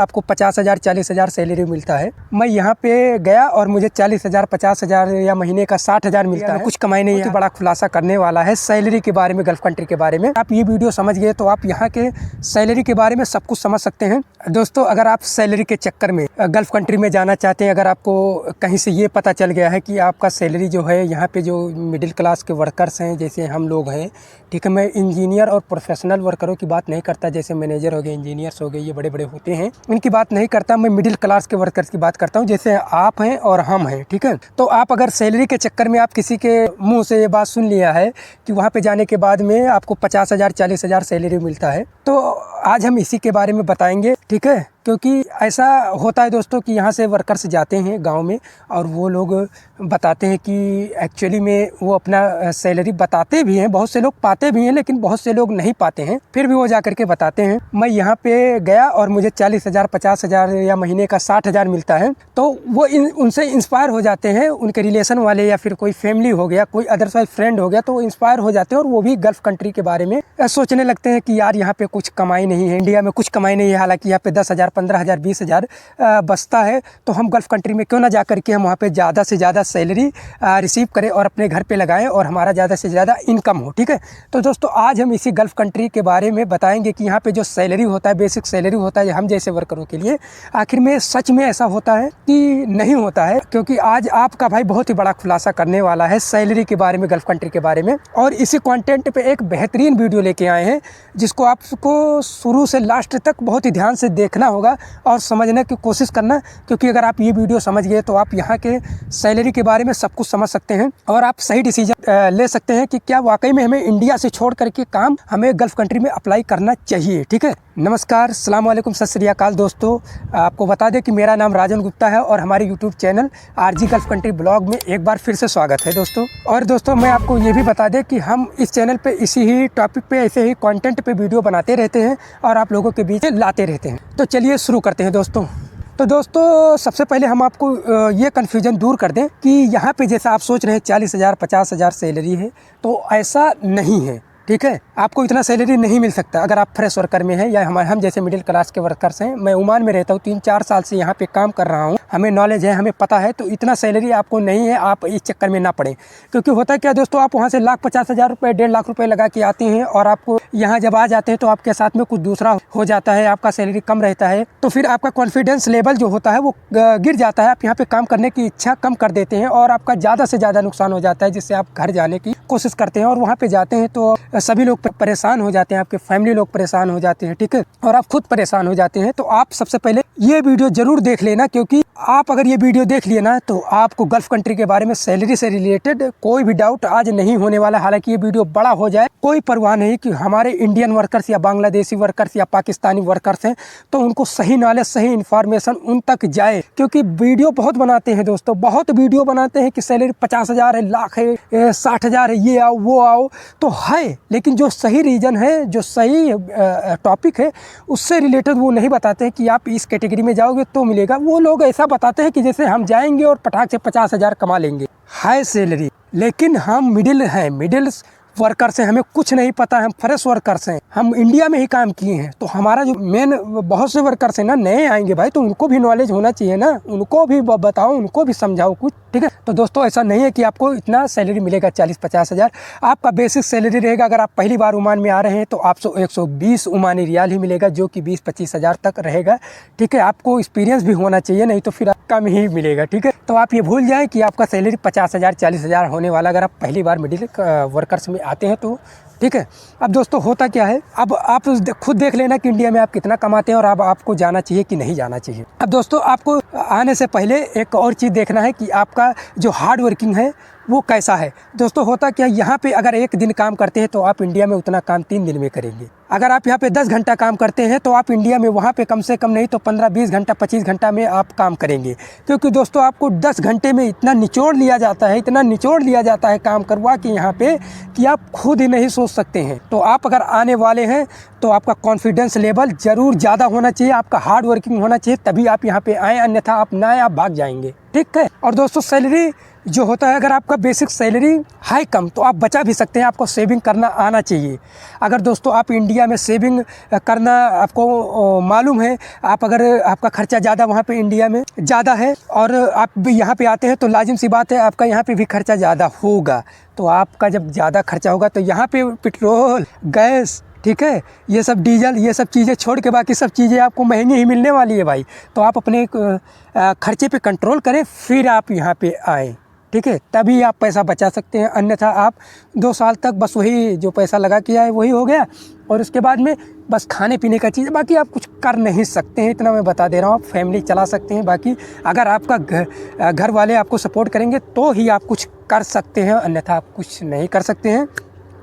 आपको 50,000 40,000 सैलरी मिलता है। मैं यहाँ पे गया और मुझे 40,000 50,000 या महीने का 60,000 मिलता है। कुछ कमाई नहीं है। बड़ा खुलासा करने वाला है सैलरी के बारे में, गल्फ कंट्री के बारे में। आप ये वीडियो समझ गए तो आप यहाँ के सैलरी के बारे में सब कुछ समझ सकते हैं। दोस्तों, अगर आप सैलरी के चक्कर में गल्फ कंट्री में जाना चाहते हैं, अगर आपको कहीं से ये पता चल गया है कि आपका सैलरी जो है यहाँ पे जो मिडिल क्लास के वर्कर्स हैं, जैसे हम लोग हैं, ठीक है, मैं इंजीनियर और प्रोफेशनल वर्करों की बात नहीं करता, जैसे मैनेजर हो गए, इंजीनियर्स हो गए, ये बड़े बड़े होते हैं, इनकी बात नहीं करता। मैं मिडिल क्लास के वर्कर्स की बात करता हूँ, जैसे आप हैं और हम हैं, ठीक है। तो आप अगर सैलरी के चक्कर में आप किसी के मुंह से ये बात सुन लिया है कि वहाँ पे जाने के बाद में आपको 50,000 40,000 सैलरी मिलता है, तो आज हम इसी के बारे में बताएंगे, ठीक है। क्योंकि ऐसा होता है दोस्तों कि यहाँ से वर्कर्स जाते हैं गांव में और वो लोग बताते हैं कि एक्चुअली में वो अपना सैलरी बताते भी हैं, बहुत से लोग पाते भी हैं, लेकिन बहुत से लोग नहीं पाते हैं, फिर भी वो जा करके बताते हैं मैं यहाँ पे गया और मुझे 40,000 50,000 या महीने का 60,000 मिलता है। तो वो उनसे इंस्पायर हो जाते हैं, उनके रिलेशन वाले या फिर कोई फैमिली हो गया, कोई अदरवाइज फ्रेंड हो गया, तो वो इंस्पायर हो जाते हैं और वो भी गल्फ कंट्री के बारे में सोचने लगते हैं कि यार यहाँ पे कुछ कमाई नहीं है, इंडिया में कुछ कमाई नहीं है। हालांकि यहाँ पे 10,000 15,000 20,000 बचता है, तो हम गल्फ कंट्री में क्यों ना जा करके हम वहाँ पे ज़्यादा से ज़्यादा सैलरी रिसीव करें और अपने घर पे लगाएं और हमारा ज़्यादा से ज़्यादा इनकम हो, ठीक है। तो दोस्तों, आज हम इसी गल्फ कंट्री के बारे में बताएंगे कि यहाँ पे जो सैलरी होता है, बेसिक सैलरी होता है हम जैसे वर्करों के लिए, आखिर में सच में ऐसा होता है कि नहीं होता है। क्योंकि आज आपका भाई बहुत ही बड़ा खुलासा करने वाला है सैलरी के बारे में, गल्फ कंट्री के बारे में, और इसी कंटेंट पे एक बेहतरीन वीडियो लेके आए हैं जिसको आपको शुरू से लास्ट तक बहुत ही ध्यान से देखना होगा और समझने की कोशिश करना। क्योंकि अगर आप ये वीडियो समझ गए तो आप यहाँ के सैलरी के बारे में सब कुछ समझ सकते हैं और आप सही डिसीजन ले सकते हैं कि क्या वाकई में हमें इंडिया से छोड़ करके काम हमें गल्फ कंट्री में अप्लाई करना चाहिए, ठीक है। नमस्कार, अस्सलाम वालेकुम, सत श्री अकाल। दोस्तों, आपको बता दें कि मेरा नाम राजन गुप्ता है और हमारे YouTube channel RG gulf country blog में एक बार फिर से स्वागत है दोस्तों। और दोस्तों, मैं आपको ये भी बता दें कि हम इस चैनल पे इसी ही टॉपिक पे, ऐसे ही कंटेंट पे वीडियो बनाते रहते हैं और आप लोगों के बीच लाते रहते हैं। तो चलिए शुरू करते हैं दोस्तों। तो दोस्तों, सबसे पहले हम आपको ये कन्फ्यूजन दूर कर दें कि यहाँ पे जैसा आप सोच रहे हैं 40,000 50,000 सैलरी है, तो ऐसा नहीं है, ठीक है। आपको इतना सैलरी नहीं मिल सकता अगर आप फ्रेश वर्कर में हैं या हम जैसे मिडिल क्लास के वर्कर्स हैं। मैं ओमान में रहता हूँ, 3-4 साल से यहाँ पे काम कर रहा हूँ, हमें नॉलेज है, हमें पता है। तो इतना सैलरी आपको नहीं है, आप इस चक्कर में ना पड़े। क्योंकि होता है क्या दोस्तों, आप वहाँ से 1,50,000 रुपये 1.5 लाख रुपये लगा के आते हैं और आपको यहाँ जब आ जाते हैं तो आपके साथ में कुछ दूसरा हो जाता है, आपका सैलरी कम रहता है, तो फिर आपका कॉन्फिडेंस लेवल जो होता है वो गिर जाता है। आप यहाँ पे काम करने की इच्छा कम कर देते हैं और आपका ज़्यादा से ज़्यादा नुकसान हो जाता है, जिससे आप घर जाने की कोशिश करते हैं और वहाँ पे जाते हैं तो सभी लोग परेशान हो जाते हैं, आपके फैमिली लोग परेशान हो जाते हैं, ठीक है, और आप खुद परेशान हो जाते हैं। तो आप सबसे पहले ये वीडियो जरूर देख लेना, क्योंकि आप अगर ये वीडियो देख लिए ना तो आपको गल्फ कंट्री के बारे में सैलरी से रिलेटेड कोई भी डाउट आज नहीं होने वाला। हालांकि ये वीडियो बड़ा हो जाए कोई परवाह नहीं, कि हमारे इंडियन वर्कर्स या बांग्लादेशी वर्कर्स या पाकिस्तानी वर्कर्स हैं तो उनको सही नॉलेज, सही इन्फॉर्मेशन उन तक जाए। क्योंकि वीडियो बहुत बनाते हैं दोस्तों, बहुत वीडियो बनाते हैं कि सैलरी 50,000 है, लाख है, 60,000 है, ये आओ वो आओ, तो है, लेकिन जो सही रीजन है, जो सही टॉपिक है, उससे रिलेटेड वो नहीं बताते हैं कि आप इस कैटेगरी में जाओगे तो मिलेगा। वो लोग ऐसा बताते हैं कि जैसे हम जाएंगे और पटाख से 50,000 कमा लेंगे, हाई सैलरी। लेकिन हम मिडिल हैं, मिडिल वर्कर्स हैं, हमें कुछ नहीं पता, हम फ्रेश वर्कर्स हैं, हम इंडिया में ही काम किए हैं। तो हमारा जो मेन बहुत से वर्कर्स हैं ना, नए आएंगे भाई, तो उनको भी नॉलेज होना चाहिए ना, उनको भी बताओ, उनको भी समझाओ कुछ, ठीक है। तो दोस्तों, ऐसा नहीं है कि आपको इतना सैलरी मिलेगा 40-50,000। आपका बेसिक सैलरी रहेगा, अगर आप पहली बार ओमान में आ रहे हैं तो आपको 120 ओमानी रियाल ही मिलेगा, जो कि 20-25,000 तक रहेगा, ठीक है। आपको एक्सपीरियंस भी होना चाहिए, नहीं तो फिर कम ही मिलेगा, ठीक है। तो आप ये भूल जाएं कि आपका सैलरी 50,000 40,000 होने वाला अगर आप पहली बार मिडिल वर्कर्स में आते हैं तो, ठीक है। अब दोस्तों, होता क्या है, अब आप खुद देख लेना कि इंडिया में आप कितना कमाते हैं और अब आपको जाना चाहिए कि नहीं जाना चाहिए। अब दोस्तों, आपको आने से पहले एक और चीज़ देखना है कि आपका जो हार्ड वर्किंग है वो कैसा है। दोस्तों, होता क्या, यहाँ पे अगर 1 दिन काम करते हैं तो आप इंडिया में उतना काम 3 दिन में करेंगे। अगर आप यहाँ पे 10 घंटा काम करते हैं तो आप इंडिया में वहाँ पे कम से कम नहीं तो 15-20 घंटा 25 घंटा में आप काम करेंगे। क्योंकि दोस्तों, आपको 10 घंटे में इतना निचोड़ लिया जाता है, इतना निचोड़ लिया जाता है काम करवा के यहाँ पे, कि आप खुद ही नहीं सोच सकते हैं। तो आप अगर आने वाले हैं तो आपका कॉन्फिडेंस लेवल ज़रूर ज़्यादा होना चाहिए, आपका हार्ड वर्किंग होना चाहिए, तभी आप यहाँ पे आएँ, अन्यथा आप ना आए, आप भाग जाएंगे। ठीक है। और दोस्तों सैलरी जो होता है, अगर आपका बेसिक सैलरी है कम तो आप बचा भी सकते हैं, आपको सेविंग करना आना चाहिए। अगर दोस्तों आप इंडिया में सेविंग करना आपको मालूम है, आप अगर आपका खर्चा ज़्यादा वहाँ पे इंडिया में ज़्यादा है और आप भी यहाँ पे आते हैं तो लाजिम सी बात है आपका यहाँ पे भी खर्चा ज़्यादा होगा। तो आपका जब ज़्यादा खर्चा होगा तो यहाँ पे पेट्रोल, गैस, ठीक है, ये सब डीजल, ये सब चीज़ें छोड़ के बाकी सब चीज़ें आपको महंगी ही मिलने वाली है भाई। तो आप अपने खर्चे पे कंट्रोल करें, फिर आप यहाँ पे आएँ। ठीक है, तभी आप पैसा बचा सकते हैं, अन्यथा आप 2 साल तक बस वही जो पैसा लगा के आए वही हो गया और उसके बाद में बस खाने पीने का चीज़, बाकी आप कुछ कर नहीं सकते हैं। इतना मैं बता दे रहा हूँ, आप फैमिली चला सकते हैं, बाकी अगर आपका घर वाले आपको सपोर्ट करेंगे तो ही आप कुछ कर सकते हैं, अन्यथा आप कुछ नहीं कर सकते हैं।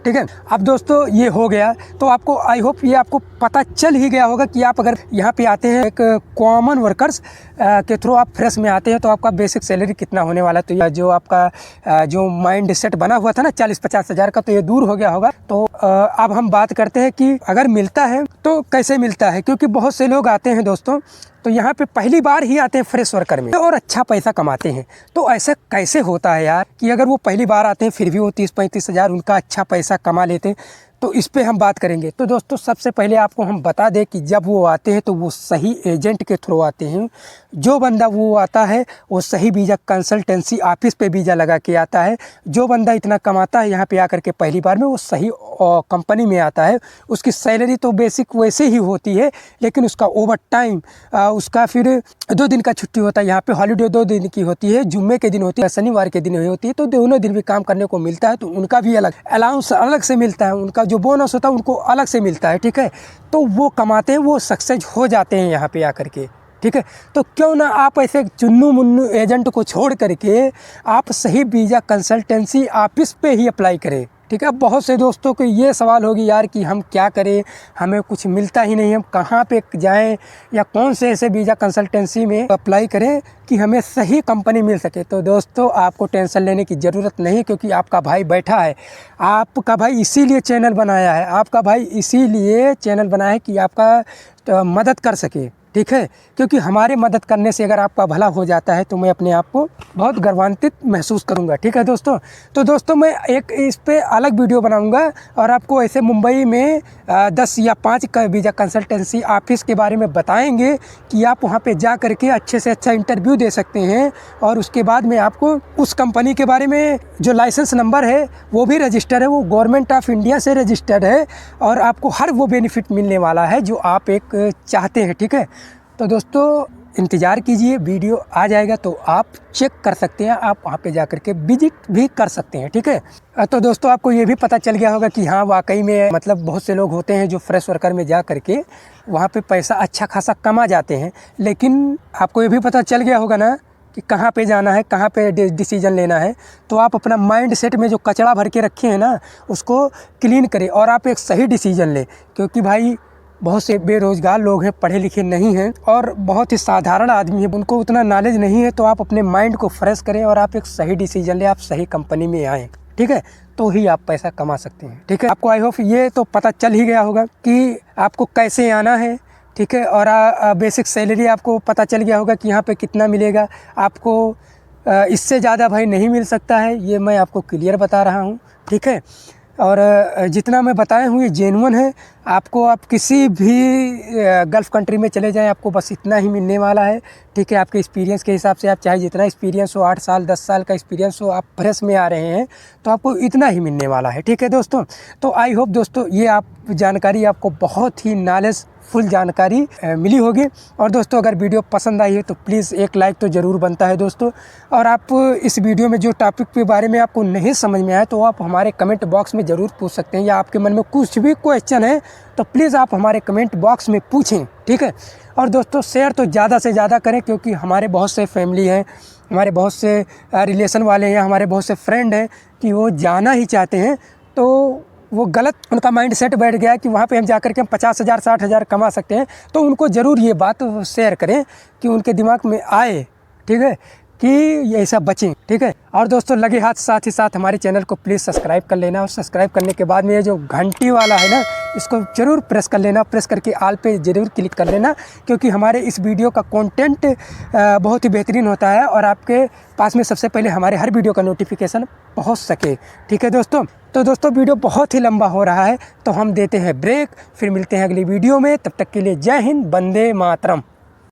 ठीक है। अब दोस्तों ये हो गया, तो आपको आई होप ये आपको पता चल ही गया होगा कि आप अगर यहाँ पे आते हैं एक कॉमन वर्कर्स के थ्रू आप फ्रेश में आते हैं तो आपका बेसिक सैलरी कितना होने वाला है। तो ये जो आपका जो माइंड सेट बना हुआ था ना 40-50 हज़ार का, तो ये दूर हो गया होगा। तो अब हम बात करते हैं कि अगर मिलता है तो कैसे मिलता है, क्योंकि बहुत से लोग आते हैं दोस्तों तो यहाँ पे पहली बार ही आते हैं फ्रेश वर्कर में और अच्छा पैसा कमाते हैं। तो ऐसा कैसे होता है यार कि अगर वो पहली बार आते हैं फिर भी वो 30-35 हज़ार उनका अच्छा पैसा कमा लेते हैं, तो इस पे हम बात करेंगे। तो दोस्तों सबसे पहले आपको हम बता दें कि जब वो आते हैं तो वो सही एजेंट के थ्रू आते हैं। जो बंदा वो आता है वो सही वीज़ा कंसल्टेंसी ऑफिस पे वीज़ा लगा के आता है। जो बंदा इतना कमाता है यहाँ पे आकर के पहली बार में, वो सही कंपनी में आता है। उसकी सैलरी तो बेसिक वैसे ही होती है, लेकिन उसका ओवर टाइम, उसका फिर 2 दिन का छुट्टी होता है। यहाँ पे हॉलीडे 2 दिन की होती है, जुम्मे के दिन होती है, शनिवार के दिन होती है, तो दोनों दिन भी काम करने को मिलता है। तो उनका भी अलग अलाउंस अलग से मिलता है, उनका जो बोनस होता है उनको अलग से मिलता है। ठीक है, तो वो कमाते हैं, वो सक्सेस हो जाते हैं यहाँ पे आकर के। ठीक है, तो क्यों ना आप ऐसे चुन्नू मुन्नू एजेंट को छोड़ करके आप सही वीज़ा कंसल्टेंसी ऑफिस पे ही अप्लाई करें। ठीक है, बहुत से दोस्तों को ये सवाल होगी यार कि हम क्या करें, हमें कुछ मिलता ही नहीं, हम कहाँ पे जाएं या कौन से ऐसे वीज़ा कंसल्टेंसी में अप्लाई करें कि हमें सही कंपनी मिल सके। तो दोस्तों आपको टेंशन लेने की ज़रूरत नहीं, क्योंकि आपका भाई बैठा है। आपका भाई इसीलिए चैनल बनाया है, आपका भाई इसीलिए चैनल बनाया है कि आपका मदद कर सके। ठीक है, क्योंकि हमारे मदद करने से अगर आपका भला हो जाता है तो मैं अपने आप को बहुत गर्वान्वित महसूस करूंगा। ठीक है दोस्तों, तो दोस्तों मैं एक इस पे अलग वीडियो बनाऊंगा और आपको ऐसे मुंबई में 10 या 5 का वीज़ा कंसल्टेंसी ऑफिस के बारे में बताएंगे कि आप वहां पे जा करके अच्छे से अच्छा इंटरव्यू दे सकते हैं। और उसके बाद में आपको उस कंपनी के बारे में जो लाइसेंस नंबर है वो भी रजिस्टर्ड है, वो गवर्नमेंट ऑफ इंडिया से रजिस्टर्ड है और आपको हर वो बेनिफिट मिलने वाला है जो आप एक चाहते हैं। ठीक है, तो दोस्तों इंतज़ार कीजिए, वीडियो आ जाएगा तो आप चेक कर सकते हैं, आप वहाँ पे जा कर के विजिट भी कर सकते हैं। ठीक है, तो दोस्तों आपको ये भी पता चल गया होगा कि हाँ वाकई में मतलब बहुत से लोग होते हैं जो फ्रेश वर्कर में जा कर के वहाँ पे पैसा अच्छा खासा कमा जाते हैं, लेकिन आपको ये भी पता चल गया होगा ना कि कहाँ पे जाना है, कहाँ पे डिसीजन लेना है। तो आप अपना माइंड सेट में जो कचरा भर के रखे हैं ना उसको क्लीन करें और आप एक सही डिसीजन लें, क्योंकि भाई बहुत से बेरोज़गार लोग हैं, पढ़े लिखे नहीं हैं और बहुत ही साधारण आदमी हैं, उनको उतना नॉलेज नहीं है। तो आप अपने माइंड को फ्रेश करें और आप एक सही डिसीजन लें, आप सही कंपनी में आएँ। ठीक है, तो ही आप पैसा कमा सकते हैं। ठीक है, आपको आई होप ये तो पता चल ही गया होगा कि आपको कैसे आना है। ठीक है, और बेसिक सैलरी आपको पता चल गया होगा कि यहाँ पे कितना मिलेगा आपको। इससे ज़्यादा भाई नहीं मिल सकता है, ये मैं आपको क्लियर बता रहा हूँ। ठीक है, और जितना मैं बताया हूँ ये जेन्युइन है। आपको आप किसी भी गल्फ़ कंट्री में चले जाएं, आपको बस इतना ही मिलने वाला है। ठीक है, आपके एक्सपीरियंस के हिसाब से आप चाहे जितना एक्सपीरियंस हो, 8 साल 10 साल का एक्सपीरियंस हो, आप फ्रेश में आ रहे हैं तो आपको इतना ही मिलने वाला है। ठीक है दोस्तों, तो आई होप दोस्तों ये आप जानकारी आपको बहुत ही नॉलेजफुल जानकारी मिली होगी। और दोस्तों अगर वीडियो पसंद आई है तो प्लीज़ एक लाइक तो ज़रूर बनता है दोस्तों। और आप इस वीडियो में जो टॉपिक के बारे में आपको नहीं समझ में आया तो आप हमारे कमेंट बॉक्स में ज़रूर पूछ सकते हैं, या आपके मन में कुछ भी क्वेश्चन है तो प्लीज़ आप हमारे कमेंट बॉक्स में पूछें। ठीक है, और दोस्तों शेयर तो ज़्यादा से ज़्यादा करें, क्योंकि हमारे बहुत से फैमिली हैं, हमारे बहुत से रिलेशन वाले हैं, हमारे बहुत से फ्रेंड हैं कि वो जाना ही चाहते हैं, तो वो गलत उनका माइंड सेट बैठ गया है कि वहाँ पे हम जाकर के हम 50,000 60,000 कमा सकते हैं। तो उनको ज़रूर ये बात शेयर करें कि उनके दिमाग में आए। ठीक है, कि ये ऐसा बचें, ठीक है। और दोस्तों लगे हाथ साथ ही साथ हमारे चैनल को प्लीज़ सब्सक्राइब कर लेना, और सब्सक्राइब करने के बाद में ये जो घंटी वाला है ना, इसको ज़रूर प्रेस कर लेना, प्रेस करके आल पे ज़रूर क्लिक कर लेना, क्योंकि हमारे इस वीडियो का कंटेंट बहुत ही बेहतरीन होता है और आपके पास में सबसे पहले हमारे हर वीडियो का नोटिफिकेशन पहुंच सके, ठीक है दोस्तों। तो दोस्तों वीडियो बहुत ही लंबा हो रहा है, तो हम देते हैं ब्रेक, फिर मिलते हैं अगली वीडियो में। तब तक के लिए जय हिंद, वंदे मातरम।